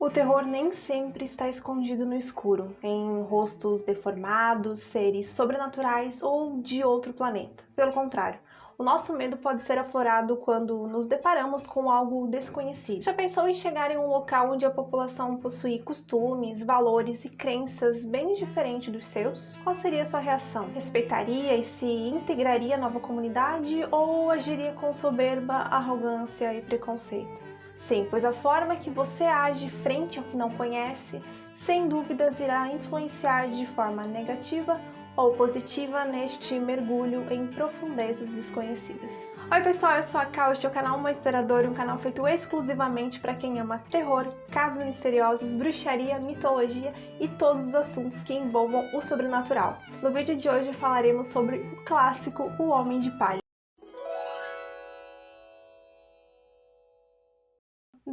O terror nem sempre está escondido no escuro, em rostos deformados, seres sobrenaturais ou de outro planeta. Pelo contrário, o nosso medo pode ser aflorado quando nos deparamos com algo desconhecido. Já pensou em chegar em um local onde a população possui costumes, valores e crenças bem diferentes dos seus? Qual seria a sua reação? Respeitaria e se integraria à nova comunidade ou agiria com soberba, arrogância e preconceito? Sim, pois a forma que você age frente ao que não conhece, sem dúvidas irá influenciar de forma negativa ou positiva neste mergulho em profundezas desconhecidas. Oi pessoal, eu sou a Cal, este é o canal Uma Historiadora, um canal feito exclusivamente para quem ama terror, casos misteriosos, bruxaria, mitologia e todos os assuntos que envolvam o sobrenatural. No vídeo de hoje falaremos sobre o clássico O Homem de Palha.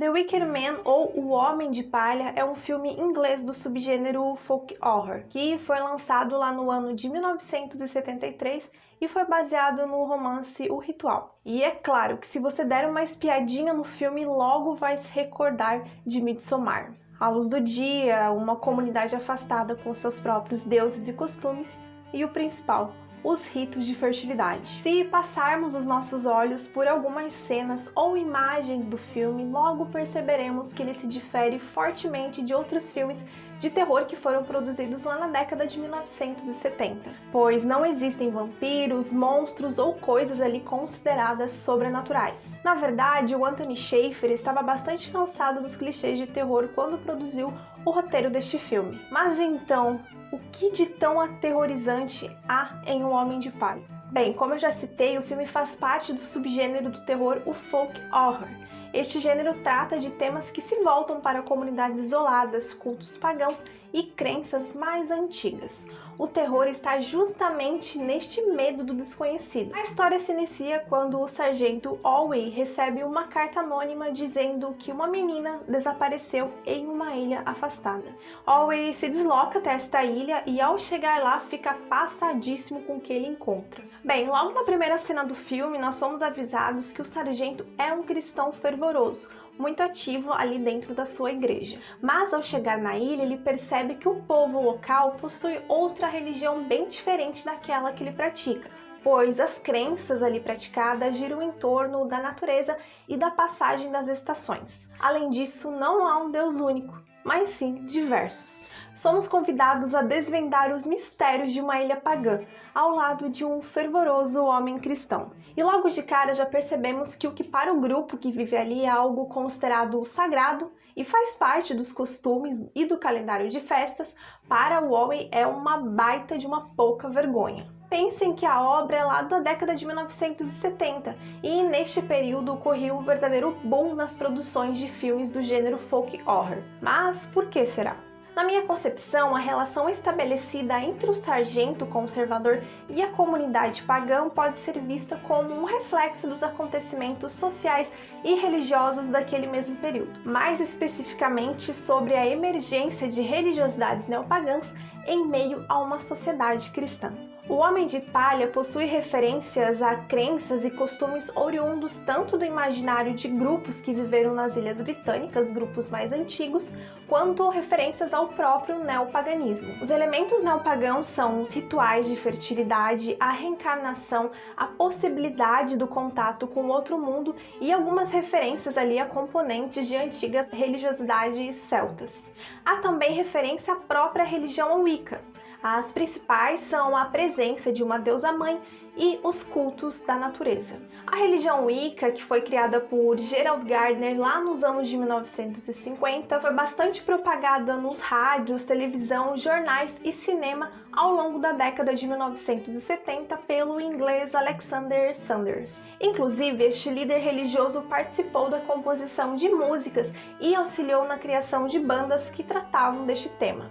The Wicker Man, ou O Homem de Palha, é um filme inglês do subgênero folk horror, que foi lançado lá no ano de 1973 e foi baseado no romance O Ritual. E é claro que se você der uma espiadinha no filme, logo vai se recordar de Midsommar. À luz do dia, uma comunidade afastada com seus próprios deuses e costumes, e o principal, os ritos de fertilidade. Se passarmos os nossos olhos por algumas cenas ou imagens do filme, logo perceberemos que ele se difere fortemente de outros filmes de terror que foram produzidos lá na década de 1970, pois não existem vampiros, monstros ou coisas ali consideradas sobrenaturais. Na verdade, o Anthony Shaffer estava bastante cansado dos clichês de terror quando produziu o roteiro deste filme. Mas então, o que de tão aterrorizante há em O Homem de Palha? Bem, como eu já citei, o filme faz parte do subgênero do terror, o folk horror. Este gênero trata de temas que se voltam para comunidades isoladas, cultos pagãos e crenças mais antigas. O terror está justamente neste medo do desconhecido. A história se inicia quando o sargento Olwey recebe uma carta anônima dizendo que uma menina desapareceu em uma ilha afastada. Olwey se desloca até esta ilha e ao chegar lá fica passadíssimo com o que ele encontra. Bem, logo na primeira cena do filme nós somos avisados que o sargento é um cristão fervoroso, muito ativo ali dentro da sua igreja. Mas ao chegar na ilha, ele percebe que o povo local possui outra religião bem diferente daquela que ele pratica, pois as crenças ali praticadas giram em torno da natureza e da passagem das estações. Além disso, não há um Deus único, mas sim diversos. Somos convidados a desvendar os mistérios de uma ilha pagã, ao lado de um fervoroso homem cristão. E logo de cara já percebemos que o que para o grupo que vive ali é algo considerado sagrado e faz parte dos costumes e do calendário de festas, para o homem é uma baita de uma pouca vergonha. Pensem que a obra é lá da década de 1970 e neste período ocorreu um verdadeiro boom nas produções de filmes do gênero folk horror. Mas por que será? Na minha concepção, a relação estabelecida entre o sargento conservador e a comunidade pagã pode ser vista como um reflexo dos acontecimentos sociais e religiosos daquele mesmo período, mais especificamente sobre a emergência de religiosidades neopagãs em meio a uma sociedade cristã. O Homem de Palha possui referências a crenças e costumes oriundos tanto do imaginário de grupos que viveram nas Ilhas Britânicas, grupos mais antigos, quanto referências ao próprio neopaganismo. Os elementos neopagãos são os rituais de fertilidade, a reencarnação, a possibilidade do contato com outro mundo e algumas referências ali a componentes de antigas religiosidades celtas. Há também referência à própria religião Wicca. As principais são a presença de uma deusa-mãe e os cultos da natureza. A religião Wicca, que foi criada por Gerald Gardner lá nos anos de 1950, foi bastante propagada nos rádios, televisão, jornais e cinema ao longo da década de 1970 pelo inglês Alexander Sanders. Inclusive, este líder religioso participou da composição de músicas e auxiliou na criação de bandas que tratavam deste tema.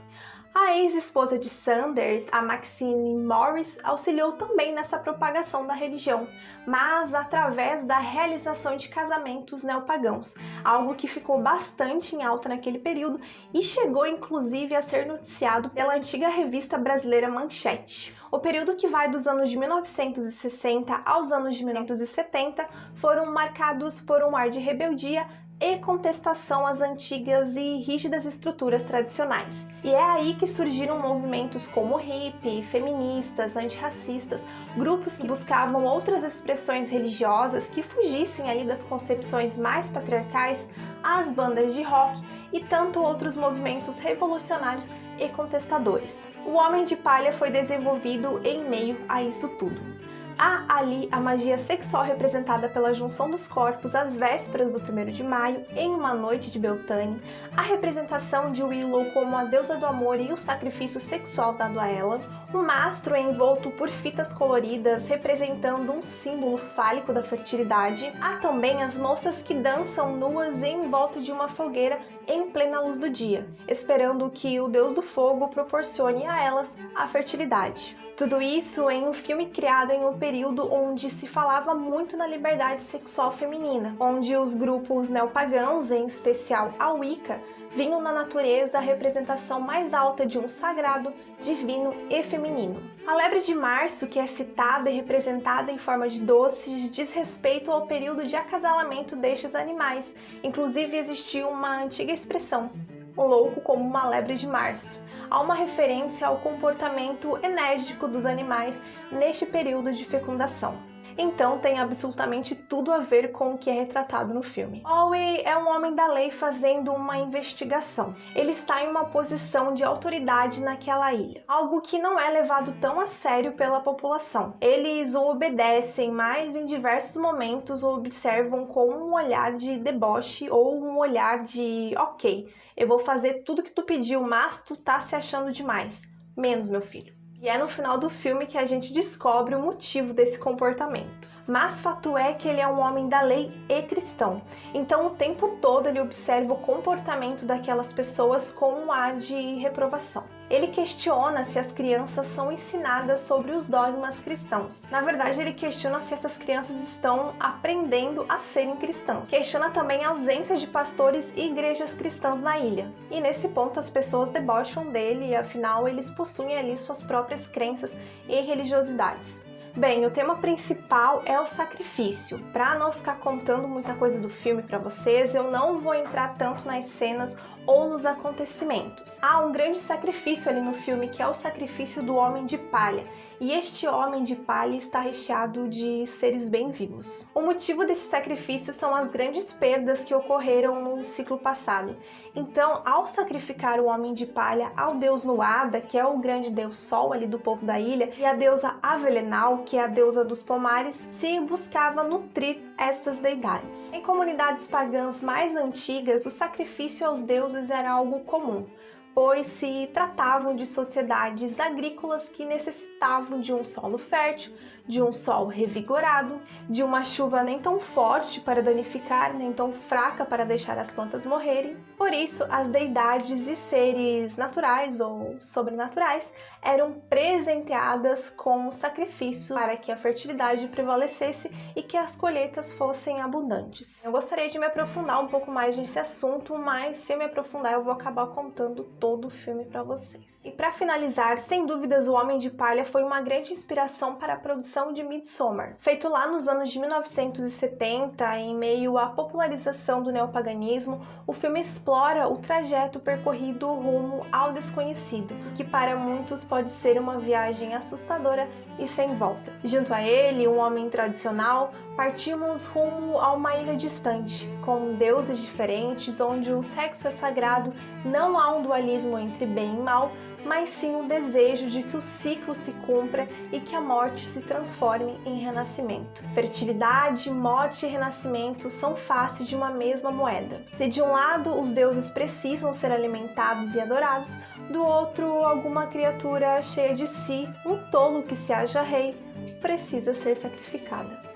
A ex-esposa de Sanders, a Maxine Morris, auxiliou também nessa propagação da religião, mas através da realização de casamentos neopagãos, algo que ficou bastante em alta naquele período e chegou inclusive a ser noticiado pela antiga revista brasileira Manchete. O período que vai dos anos de 1960 aos anos de 1970 foram marcados por um ar de rebeldia, e contestação às antigas e rígidas estruturas tradicionais. E é aí que surgiram movimentos como hippie, feministas, antirracistas, grupos que buscavam outras expressões religiosas que fugissem ali das concepções mais patriarcais, as bandas de rock e tanto outros movimentos revolucionários e contestadores. O Homem de Palha foi desenvolvido em meio a isso tudo. Há ali a magia sexual representada pela junção dos corpos às vésperas do 1º de maio, em uma noite de Beltane, a representação de Willow como a deusa do amor e o sacrifício sexual dado a ela, um mastro envolto por fitas coloridas representando um símbolo fálico da fertilidade, há também as moças que dançam nuas em volta de uma fogueira em plena luz do dia, esperando que o deus do fogo proporcione a elas a fertilidade. Tudo isso em um filme criado em um período onde se falava muito na liberdade sexual feminina, onde os grupos neopagãos, em especial a Wicca, viam na natureza a representação mais alta de um sagrado, divino e feminino. A lebre de março, que é citada e representada em forma de doces, diz respeito ao período de acasalamento destes animais. Inclusive existiu uma antiga expressão, o louco como uma lebre de março. Há uma referência ao comportamento enérgico dos animais neste período de fecundação. Então tem absolutamente tudo a ver com o que é retratado no filme. Owe é um homem da lei fazendo uma investigação. Ele está em uma posição de autoridade naquela ilha, algo que não é levado tão a sério pela população. Eles o obedecem, mas em diversos momentos o observam com um olhar de deboche ou um olhar de ok, eu vou fazer tudo que tu pediu, mas tu tá se achando demais. Menos, meu filho. E é no final do filme que a gente descobre o motivo desse comportamento. Mas fato é que ele é um homem da lei e cristão. Então o tempo todo ele observa o comportamento daquelas pessoas com um ar de reprovação. Ele questiona se as crianças são ensinadas sobre os dogmas cristãos. Na verdade, ele questiona se essas crianças estão aprendendo a serem cristãos. Questiona também a ausência de pastores e igrejas cristãs na ilha. E nesse ponto as pessoas debocham dele, afinal eles possuem ali suas próprias crenças e religiosidades. Bem, o tema principal é o sacrifício. Para não ficar contando muita coisa do filme para vocês, eu não vou entrar tanto nas cenas ou nos acontecimentos. Há um grande sacrifício ali no filme, que é o sacrifício do Homem de Palha. E este Homem de Palha está recheado de seres bem vivos. O motivo desse sacrifício são as grandes perdas que ocorreram no ciclo passado. Então, ao sacrificar o Homem de Palha ao deus Nuada, que é o grande deus sol ali do povo da ilha, e a deusa Avelenal, que é a deusa dos pomares, se buscava nutrir estas deidades. Em comunidades pagãs mais antigas, o sacrifício aos deuses era algo comum, pois se tratavam de sociedades agrícolas que necessitavam de um solo fértil, de um sol revigorado, de uma chuva nem tão forte para danificar, nem tão fraca para deixar as plantas morrerem. Por isso, as deidades e seres naturais ou sobrenaturais eram presenteadas com sacrifício para que a fertilidade prevalecesse e que as colheitas fossem abundantes. Eu gostaria de me aprofundar um pouco mais nesse assunto, mas se eu me aprofundar eu vou acabar contando todo o filme para vocês. E para finalizar, sem dúvidas, O Homem de Palha foi uma grande inspiração para a produção de Midsommar. Feito lá nos anos de 1970, em meio à popularização do neopaganismo, o filme explora o trajeto percorrido rumo ao desconhecido, que para muitos pode ser uma viagem assustadora e sem volta. Junto a ele, um homem tradicional, partimos rumo a uma ilha distante, com deuses diferentes, onde o sexo é sagrado, não há um dualismo entre bem e mal, mas sim o desejo de que o ciclo se cumpra e que a morte se transforme em renascimento. Fertilidade, morte e renascimento são faces de uma mesma moeda. Se de um lado os deuses precisam ser alimentados e adorados, do outro alguma criatura cheia de si, um tolo que se acha rei, precisa ser sacrificada.